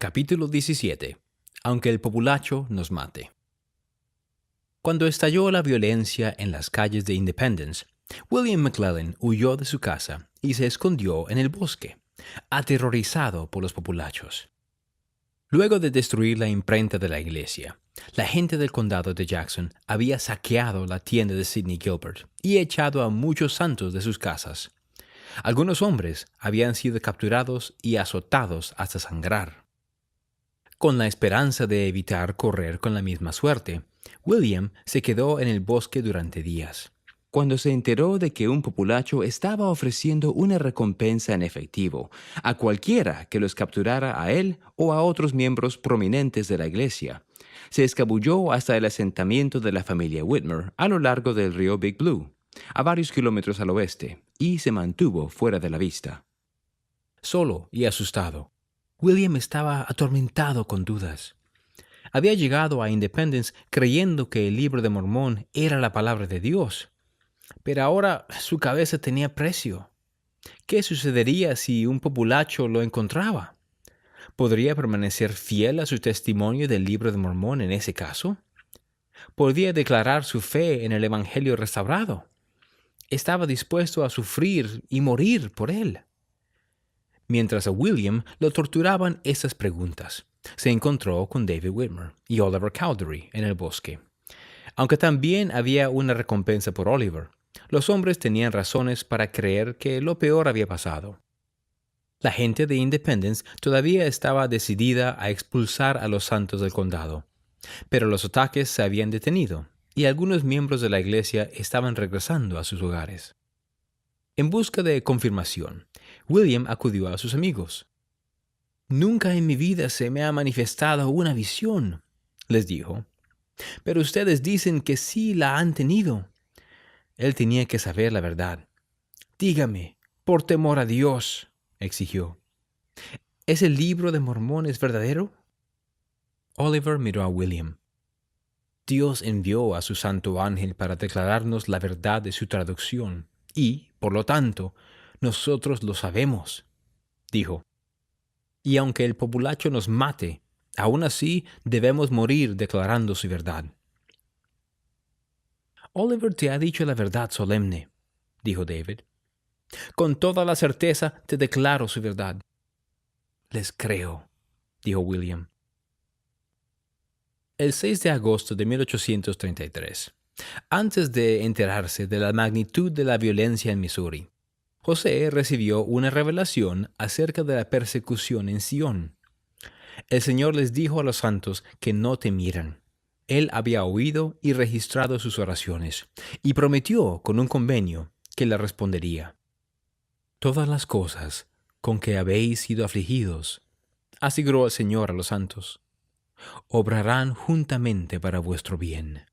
Capítulo 17. Aunque el populacho nos mate. Cuando estalló la violencia en las calles de Independence, William McLellin huyó de su casa y se escondió en el bosque, aterrorizado por los populachos. Luego de destruir la imprenta de la iglesia, la gente del condado de Jackson había saqueado la tienda de Sidney Gilbert y echado a muchos santos de sus casas. Algunos hombres habían sido capturados y azotados hasta sangrar. Con la esperanza de evitar correr con la misma suerte, William se quedó en el bosque durante días. Cuando se enteró de que un populacho estaba ofreciendo una recompensa en efectivo a cualquiera que los capturara a él o a otros miembros prominentes de la iglesia, se escabulló hasta el asentamiento de la familia Whitmer a lo largo del río Big Blue, a varios kilómetros al oeste, y se mantuvo fuera de la vista. Solo y asustado, William estaba atormentado con dudas. Había llegado a Independence creyendo que el Libro de Mormón era la palabra de Dios, pero ahora su cabeza tenía precio. ¿Qué sucedería si un populacho lo encontraba? ¿Podría permanecer fiel a su testimonio del Libro de Mormón en ese caso? ¿Podría declarar su fe en el Evangelio restaurado? Estaba dispuesto a sufrir y morir por él. Mientras a William lo torturaban estas preguntas, se encontró con David Whitmer y Oliver Cowdery en el bosque. Aunque también había una recompensa por Oliver, los hombres tenían razones para creer que lo peor había pasado. La gente de Independence todavía estaba decidida a expulsar a los santos del condado, pero los ataques se habían detenido y algunos miembros de la iglesia estaban regresando a sus hogares. En busca de confirmación, William acudió a sus amigos. «Nunca en mi vida se me ha manifestado una visión», les dijo, «pero ustedes dicen que sí la han tenido». Él tenía que saber la verdad. «Dígame, por temor a Dios», exigió. «¿Es el Libro de Mormón verdadero?» Oliver miró a William. «Dios envió a su santo ángel para declararnos la verdad de su traducción, y, por lo tanto, nosotros lo sabemos», dijo. «Y aunque el populacho nos mate, aún así debemos morir declarando su verdad». «Oliver te ha dicho la verdad solemne», dijo David. «Con toda la certeza te declaro su verdad». «Les creo», dijo William. El 6 de agosto de 1833, antes de enterarse de la magnitud de la violencia en Missouri, José recibió una revelación acerca de la persecución en Sion. El Señor les dijo a los santos que no temieran. Él había oído y registrado sus oraciones, y prometió con un convenio que le respondería. «Todas las cosas con que habéis sido afligidos», aseguró el Señor a los santos, «obrarán juntamente para vuestro bien».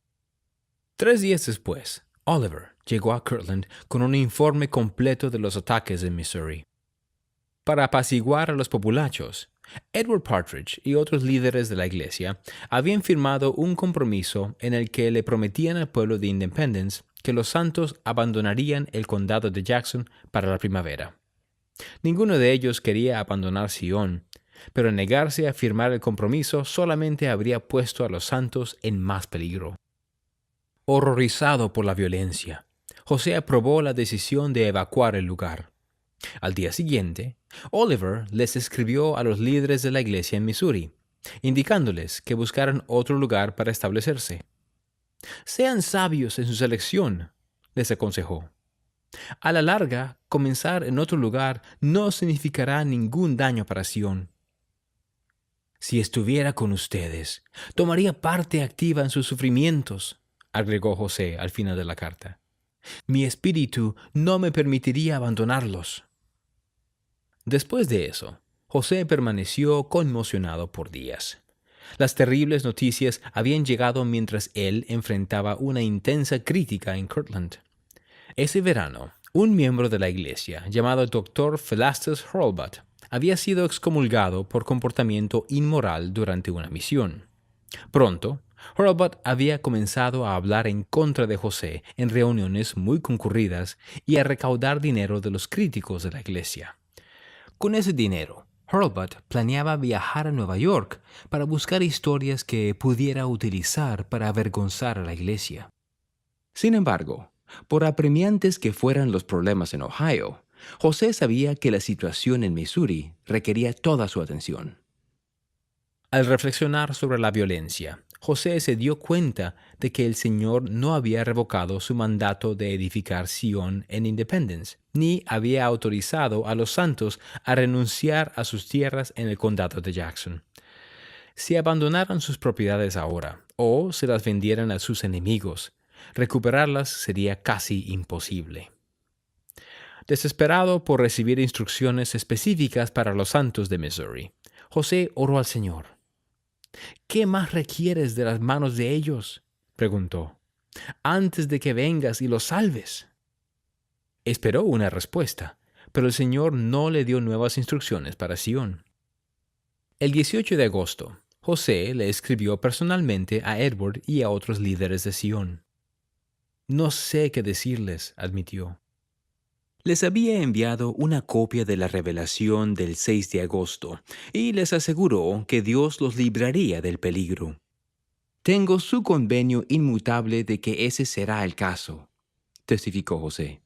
3 días después, Oliver llegó a Kirtland con un informe completo de los ataques en Missouri. Para apaciguar a los populachos, Edward Partridge y otros líderes de la iglesia habían firmado un compromiso en el que le prometían al pueblo de Independence que los santos abandonarían el condado de Jackson para la primavera. Ninguno de ellos quería abandonar Sion, pero negarse a firmar el compromiso solamente habría puesto a los santos en más peligro. Horrorizado por la violencia, José aprobó la decisión de evacuar el lugar. Al día siguiente, Oliver les escribió a los líderes de la iglesia en Missouri, indicándoles que buscaran otro lugar para establecerse. «Sean sabios en su selección», les aconsejó. «A la larga, comenzar en otro lugar no significará ningún daño para Sion. Si estuviera con ustedes, tomaría parte activa en sus sufrimientos», agregó José al final de la carta. «Mi espíritu no me permitiría abandonarlos». Después de eso, José permaneció conmocionado por días. Las terribles noticias habían llegado mientras él enfrentaba una intensa crítica en Kirtland. Ese verano, un miembro de la iglesia, llamado Dr. Philastus Hurlbut, había sido excomulgado por comportamiento inmoral durante una misión. Pronto, Hurlbut había comenzado a hablar en contra de José en reuniones muy concurridas y a recaudar dinero de los críticos de la iglesia. Con ese dinero, Hurlbut planeaba viajar a Nueva York para buscar historias que pudiera utilizar para avergonzar a la iglesia. Sin embargo, por apremiantes que fueran los problemas en Ohio, José sabía que la situación en Missouri requería toda su atención. Al reflexionar sobre la violencia, José se dio cuenta de que el Señor no había revocado su mandato de edificar Sion en Independence, ni había autorizado a los santos a renunciar a sus tierras en el condado de Jackson. Si abandonaran sus propiedades ahora, o se las vendieran a sus enemigos, recuperarlas sería casi imposible. Desesperado por recibir instrucciones específicas para los santos de Missouri, José oró al Señor. ¿Qué más requieres de las manos de ellos?, preguntó, antes de que vengas y los salves. Esperó una respuesta, pero el Señor no le dio nuevas instrucciones para Sion. El 18 de agosto, José le escribió personalmente a Edward y a otros líderes de Sion. No sé qué decirles, admitió. Les había enviado una copia de la revelación del 6 de agosto y les aseguró que Dios los libraría del peligro. Tengo su convenio inmutable de que ese será el caso, testificó José.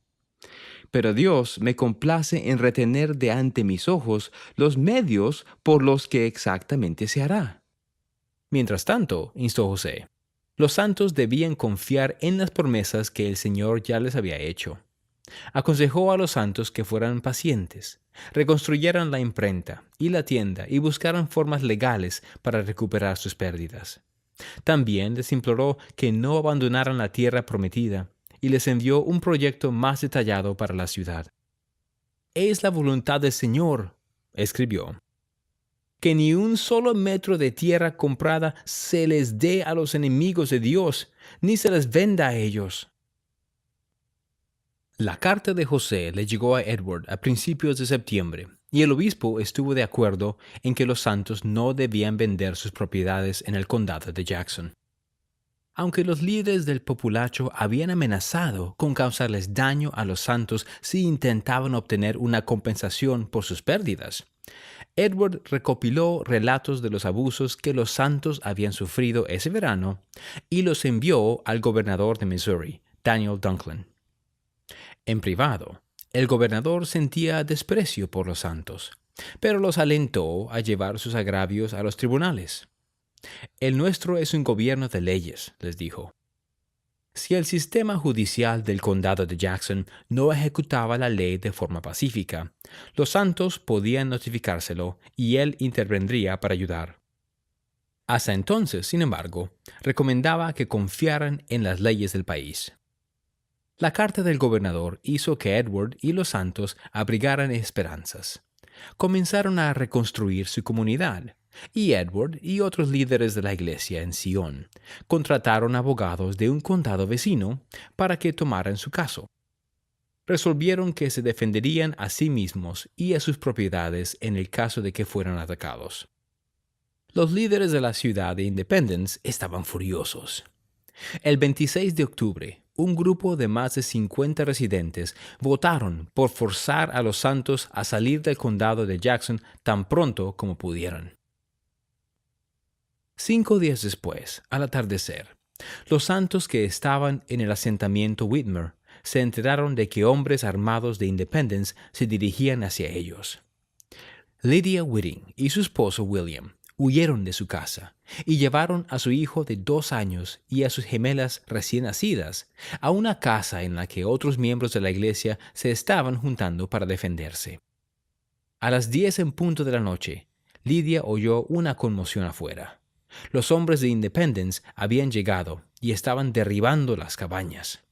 Pero Dios me complace en retener de ante mis ojos los medios por los que exactamente se hará. Mientras tanto, instó José, los santos debían confiar en las promesas que el Señor ya les había hecho. Aconsejó a los santos que fueran pacientes, reconstruyeran la imprenta y la tienda y buscaran formas legales para recuperar sus pérdidas. También les imploró que no abandonaran la tierra prometida y les envió un proyecto más detallado para la ciudad. Es la voluntad del Señor, escribió, que ni un solo metro de tierra comprada se les dé a los enemigos de Dios, ni se les venda a ellos. La carta de José le llegó a Edward a principios de septiembre, y el obispo estuvo de acuerdo en que los santos no debían vender sus propiedades en el condado de Jackson. Aunque los líderes del populacho habían amenazado con causarles daño a los santos si intentaban obtener una compensación por sus pérdidas, Edward recopiló relatos de los abusos que los santos habían sufrido ese verano y los envió al gobernador de Missouri, Daniel Dunklin. En privado, el gobernador sentía desprecio por los santos, pero los alentó a llevar sus agravios a los tribunales. El nuestro es un gobierno de leyes, les dijo. Si el sistema judicial del condado de Jackson no ejecutaba la ley de forma pacífica, los santos podían notificárselo y él intervendría para ayudar. Hasta entonces, sin embargo, recomendaba que confiaran en las leyes del país. La carta del gobernador hizo que Edward y los santos abrigaran esperanzas. Comenzaron a reconstruir su comunidad, y Edward y otros líderes de la iglesia en Sion contrataron abogados de un condado vecino para que tomaran su caso. Resolvieron que se defenderían a sí mismos y a sus propiedades en el caso de que fueran atacados. Los líderes de la ciudad de Independence estaban furiosos. El 26 de octubre, un grupo de más de 50 residentes votaron por forzar a los santos a salir del condado de Jackson tan pronto como pudieran. 5 días después, al atardecer, los santos que estaban en el asentamiento Whitmer se enteraron de que hombres armados de Independence se dirigían hacia ellos. Lydia Whiting y su esposo William huyeron de su casa y llevaron a su hijo de 2 años y a sus gemelas recién nacidas a una casa en la que otros miembros de la iglesia se estaban juntando para defenderse. A las 10 en punto de la noche, Lydia oyó una conmoción afuera. Los hombres de Independence habían llegado y estaban derribando las cabañas.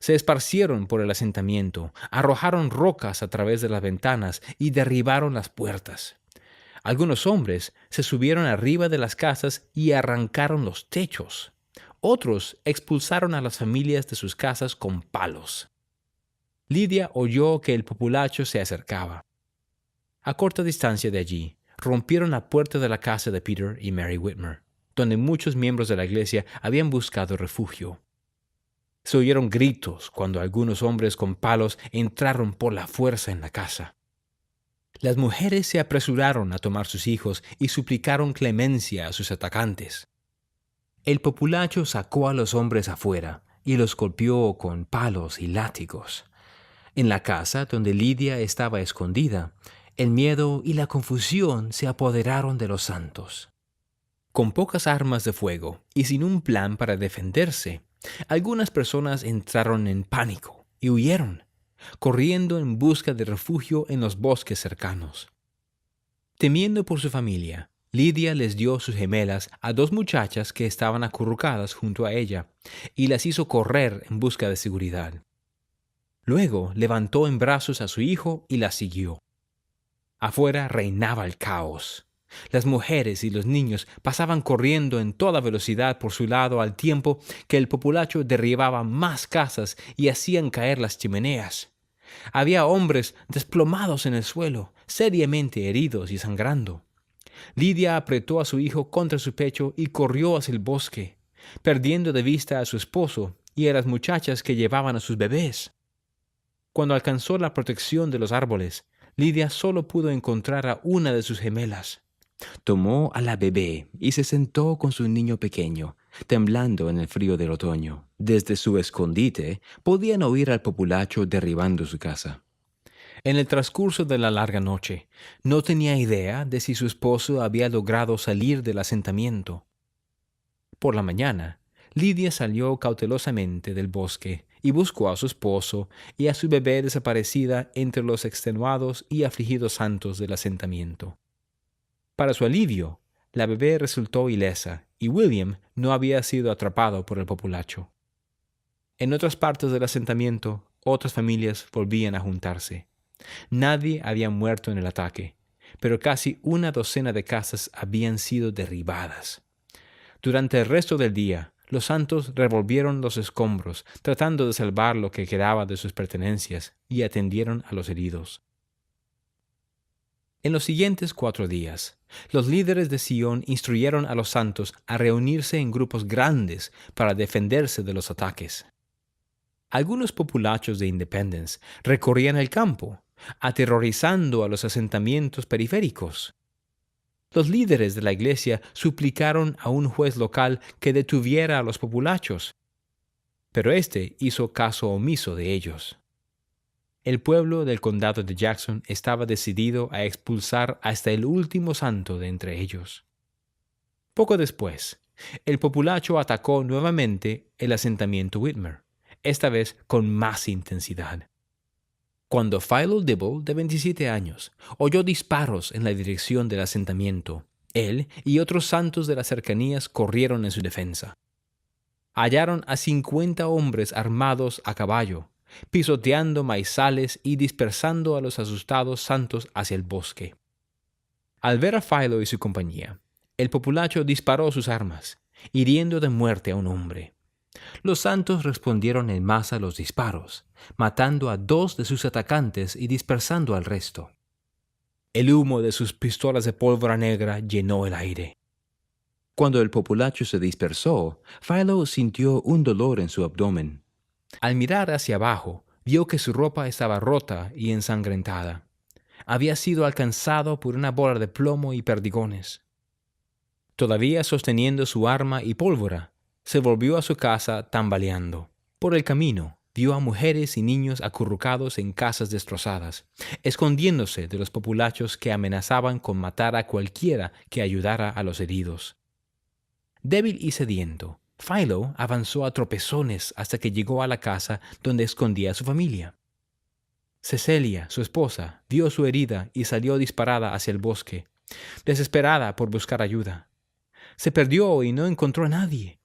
Se esparcieron por el asentamiento, arrojaron rocas a través de las ventanas y derribaron las puertas. Algunos hombres se subieron arriba de las casas y arrancaron los techos. Otros expulsaron a las familias de sus casas con palos. Lydia oyó que el populacho se acercaba. A corta distancia de allí, rompieron la puerta de la casa de Peter y Mary Whitmer, donde muchos miembros de la iglesia habían buscado refugio. Se oyeron gritos cuando algunos hombres con palos entraron por la fuerza en la casa. Las mujeres se apresuraron a tomar sus hijos y suplicaron clemencia a sus atacantes. El populacho sacó a los hombres afuera y los golpeó con palos y látigos. En la casa donde Lidia estaba escondida, el miedo y la confusión se apoderaron de los santos. Con pocas armas de fuego y sin un plan para defenderse, algunas personas entraron en pánico y huyeron, corriendo en busca de refugio en los bosques cercanos. Temiendo por su familia, Lidia les dio sus gemelas a dos muchachas que estaban acurrucadas junto a ella y las hizo correr en busca de seguridad. Luego levantó en brazos a su hijo y la siguió. Afuera reinaba el caos. Las mujeres y los niños pasaban corriendo en toda velocidad por su lado al tiempo que el populacho derribaba más casas y hacían caer las chimeneas. Había hombres desplomados en el suelo, seriamente heridos y sangrando. Lidia apretó a su hijo contra su pecho y corrió hacia el bosque, perdiendo de vista a su esposo y a las muchachas que llevaban a sus bebés. Cuando alcanzó la protección de los árboles, Lidia solo pudo encontrar a una de sus gemelas. Tomó a la bebé y se sentó con su niño pequeño, temblando en el frío del otoño. Desde su escondite podían oír al populacho derribando su casa. En el transcurso de la larga noche, no tenía idea de si su esposo había logrado salir del asentamiento. Por la mañana, Lidia salió cautelosamente del bosque y buscó a su esposo y a su bebé desaparecida entre los extenuados y afligidos santos del asentamiento. Para su alivio, la bebé resultó ilesa y William no había sido atrapado por el populacho. En otras partes del asentamiento, otras familias volvían a juntarse. Nadie había muerto en el ataque, pero casi una docena de casas habían sido derribadas. Durante el resto del día, los santos revolvieron los escombros, tratando de salvar lo que quedaba de sus pertenencias, y atendieron a los heridos. En los siguientes 4 días, los líderes de Sion instruyeron a los santos a reunirse en grupos grandes para defenderse de los ataques. Algunos populachos de Independence recorrían el campo, aterrorizando a los asentamientos periféricos. Los líderes de la iglesia suplicaron a un juez local que detuviera a los populachos, pero éste hizo caso omiso de ellos. El pueblo del condado de Jackson estaba decidido a expulsar hasta el último santo de entre ellos. Poco después, el populacho atacó nuevamente el asentamiento Whitmer, esta vez con más intensidad. Cuando Philo Dibble, de 27 años, oyó disparos en la dirección del asentamiento, él y otros santos de las cercanías corrieron en su defensa. Hallaron a 50 hombres armados a caballo, pisoteando maizales y dispersando a los asustados santos hacia el bosque. Al ver a Philo y su compañía, el populacho disparó sus armas, hiriendo de muerte a un hombre. Los santos respondieron en masa a los disparos, matando a 2 de sus atacantes y dispersando al resto. El humo de sus pistolas de pólvora negra llenó el aire. Cuando el populacho se dispersó, Philo sintió un dolor en su abdomen. Al mirar hacia abajo, vio que su ropa estaba rota y ensangrentada. Había sido alcanzado por una bola de plomo y perdigones. Todavía sosteniendo su arma y pólvora, se volvió a su casa tambaleando. Por el camino, vio a mujeres y niños acurrucados en casas destrozadas, escondiéndose de los populachos que amenazaban con matar a cualquiera que ayudara a los heridos. Débil y sediento, Philo avanzó a tropezones hasta que llegó a la casa donde escondía a su familia. Cecilia, su esposa, vio su herida y salió disparada hacia el bosque, desesperada por buscar ayuda. Se perdió y no encontró a nadie.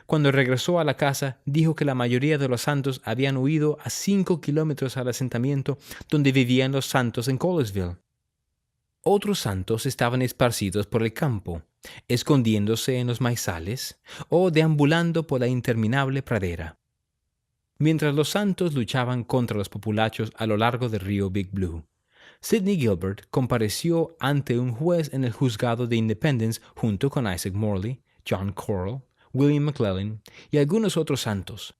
Cuando regresó a la casa, dijo que la mayoría de los santos habían huido a 5 kilómetros al asentamiento donde vivían los santos en Colesville. Otros santos estaban esparcidos por el campo, escondiéndose en los maizales o deambulando por la interminable pradera. Mientras los santos luchaban contra los populachos a lo largo del río Big Blue, Sidney Gilbert compareció ante un juez en el juzgado de Independence junto con Isaac Morley, John Corll, William McLellin y algunos otros santos.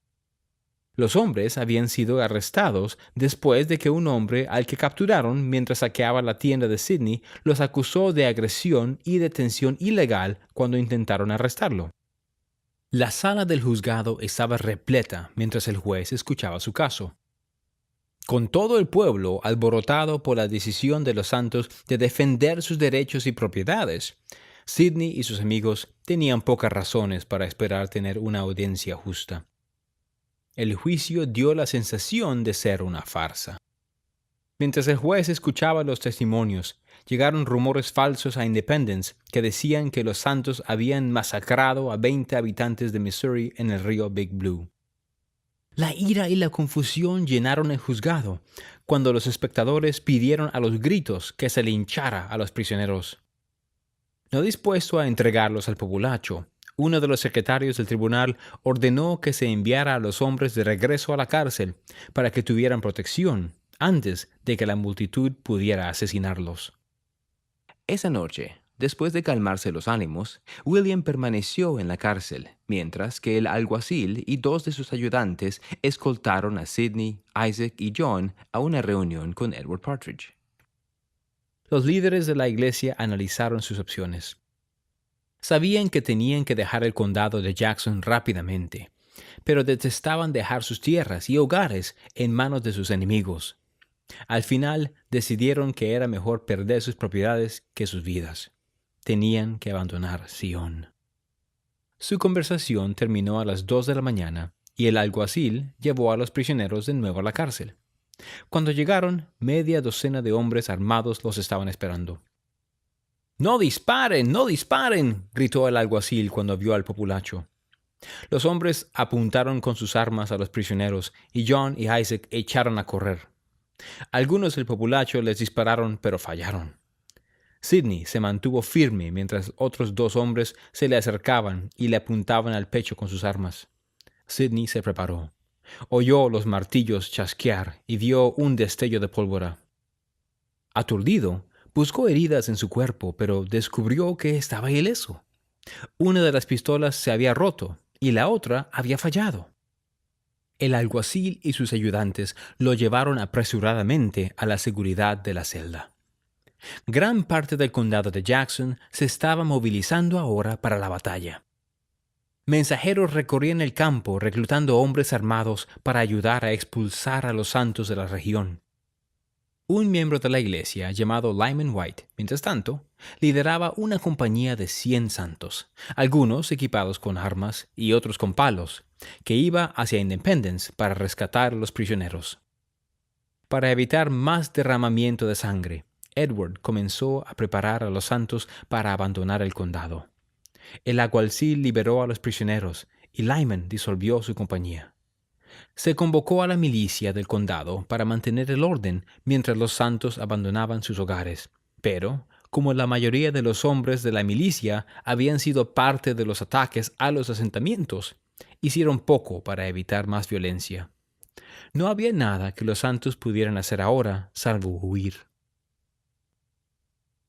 Los hombres habían sido arrestados después de que un hombre al que capturaron mientras saqueaba la tienda de Sidney los acusó de agresión y detención ilegal cuando intentaron arrestarlo. La sala del juzgado estaba repleta mientras el juez escuchaba su caso. Con todo el pueblo alborotado por la decisión de los santos de defender sus derechos y propiedades, Sidney y sus amigos tenían pocas razones para esperar tener una audiencia justa. El juicio dio la sensación de ser una farsa. Mientras el juez escuchaba los testimonios, llegaron rumores falsos a Independence que decían que los santos habían masacrado a 20 habitantes de Missouri en el río Big Blue. La ira y la confusión llenaron el juzgado cuando los espectadores pidieron a los gritos que se linchara a los prisioneros. No dispuesto a entregarlos al populacho, uno de los secretarios del tribunal ordenó que se enviara a los hombres de regreso a la cárcel para que tuvieran protección antes de que la multitud pudiera asesinarlos. Esa noche, después de calmarse los ánimos, William permaneció en la cárcel, mientras que el alguacil y 2 de sus ayudantes escoltaron a Sidney, Isaac y John a una reunión con Edward Partridge. Los líderes de la iglesia analizaron sus opciones. Sabían que tenían que dejar el condado de Jackson rápidamente, pero detestaban dejar sus tierras y hogares en manos de sus enemigos. Al final decidieron que era mejor perder sus propiedades que sus vidas. Tenían que abandonar Sion. Su conversación terminó a las 2 de la mañana y el alguacil llevó a los prisioneros de nuevo a la cárcel. Cuando llegaron, media docena de hombres armados los estaban esperando. ¡No disparen! ¡No disparen!, gritó el alguacil cuando vio al populacho. Los hombres apuntaron con sus armas a los prisioneros y John y Isaac echaron a correr. Algunos del populacho les dispararon, pero fallaron. Sidney se mantuvo firme mientras otros 2 hombres se le acercaban y le apuntaban al pecho con sus armas. Sidney se preparó. Oyó los martillos chasquear y vio un destello de pólvora. Aturdido, buscó heridas en su cuerpo, pero descubrió que estaba ileso. Una de las pistolas se había roto y la otra había fallado. El alguacil y sus ayudantes lo llevaron apresuradamente a la seguridad de la celda. Gran parte del condado de Jackson se estaba movilizando ahora para la batalla. Mensajeros recorrían el campo reclutando hombres armados para ayudar a expulsar a los santos de la región. Un miembro de la iglesia llamado Lyman White, mientras tanto, lideraba una compañía de 100 santos, algunos equipados con armas y otros con palos, que iba hacia Independence para rescatar a los prisioneros. Para evitar más derramamiento de sangre, Edward comenzó a preparar a los santos para abandonar el condado. El alguacil liberó a los prisioneros y Lyman disolvió su compañía. Se convocó a la milicia del condado para mantener el orden mientras los santos abandonaban sus hogares, pero, como la mayoría de los hombres de la milicia habían sido parte de los ataques a los asentamientos, hicieron poco para evitar más violencia. No había nada que los santos pudieran hacer ahora salvo huir.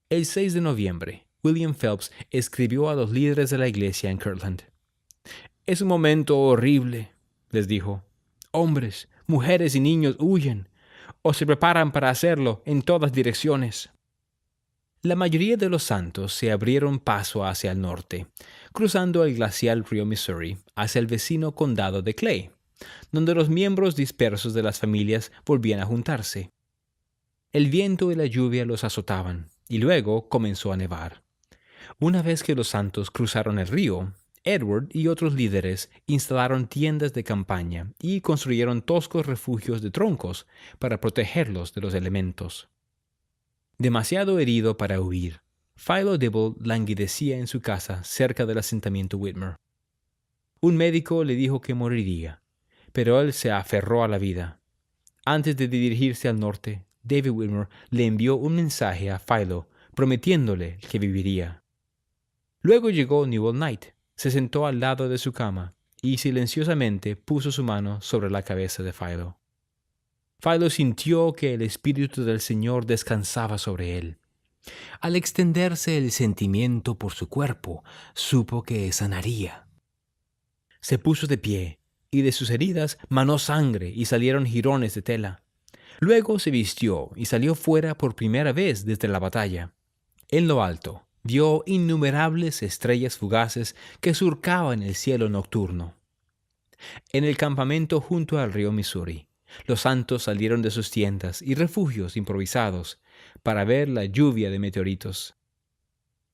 El 6 de noviembre, William Phelps escribió a los líderes de la iglesia en Kirtland. «Es un momento horrible», les dijo. «Hombres, mujeres y niños huyen o se preparan para hacerlo en todas direcciones». La mayoría de los santos se abrieron paso hacia el norte, cruzando el glacial río Missouri hacia el vecino condado de Clay, donde los miembros dispersos de las familias volvían a juntarse. El viento y la lluvia los azotaban, y luego comenzó a nevar. Una vez que los santos cruzaron el río, Edward y otros líderes instalaron tiendas de campaña y construyeron toscos refugios de troncos para protegerlos de los elementos. Demasiado herido para huir, Philo Dibble languidecía en su casa cerca del asentamiento Whitmer. Un médico le dijo que moriría, pero él se aferró a la vida. Antes de dirigirse al norte, David Whitmer le envió un mensaje a Philo prometiéndole que viviría. Luego llegó Newell Knight, se sentó al lado de su cama y silenciosamente puso su mano sobre la cabeza de Philo. Philo sintió que el Espíritu del Señor descansaba sobre él. Al extenderse el sentimiento por su cuerpo, supo que sanaría. Se puso de pie, y de sus heridas manó sangre y salieron jirones de tela. Luego se vistió y salió fuera por primera vez desde la batalla. En lo alto vio innumerables estrellas fugaces que surcaban el cielo nocturno. En el campamento junto al río Missouri, los santos salieron de sus tiendas y refugios improvisados para ver la lluvia de meteoritos.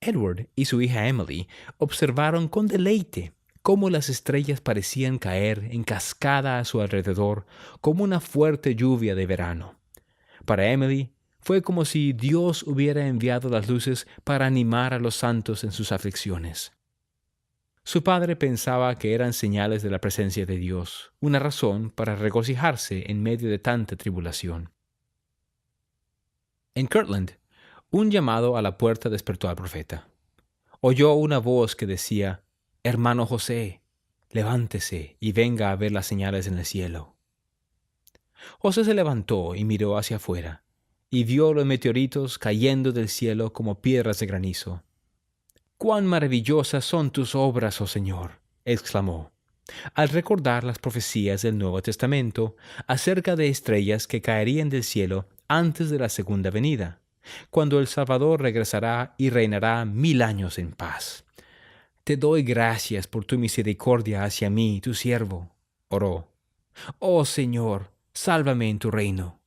Edward y su hija Emily observaron con deleite cómo las estrellas parecían caer en cascada a su alrededor como una fuerte lluvia de verano. Para Emily, fue como si Dios hubiera enviado las luces para animar a los santos en sus aflicciones. Su padre pensaba que eran señales de la presencia de Dios, una razón para regocijarse en medio de tanta tribulación. En Kirtland, un llamado a la puerta despertó al profeta. Oyó una voz que decía: «Hermano José, levántese y venga a ver las señales en el cielo». José se levantó y miró hacia afuera, y vio los meteoritos cayendo del cielo como piedras de granizo. «¡Cuán maravillosas son tus obras, oh Señor!», exclamó, al recordar las profecías del Nuevo Testamento acerca de estrellas que caerían del cielo antes de la segunda venida, cuando el Salvador regresará y reinará 1000 años en paz. «Te doy gracias por tu misericordia hacia mí, tu siervo», oró. «Oh Señor, sálvame en tu reino».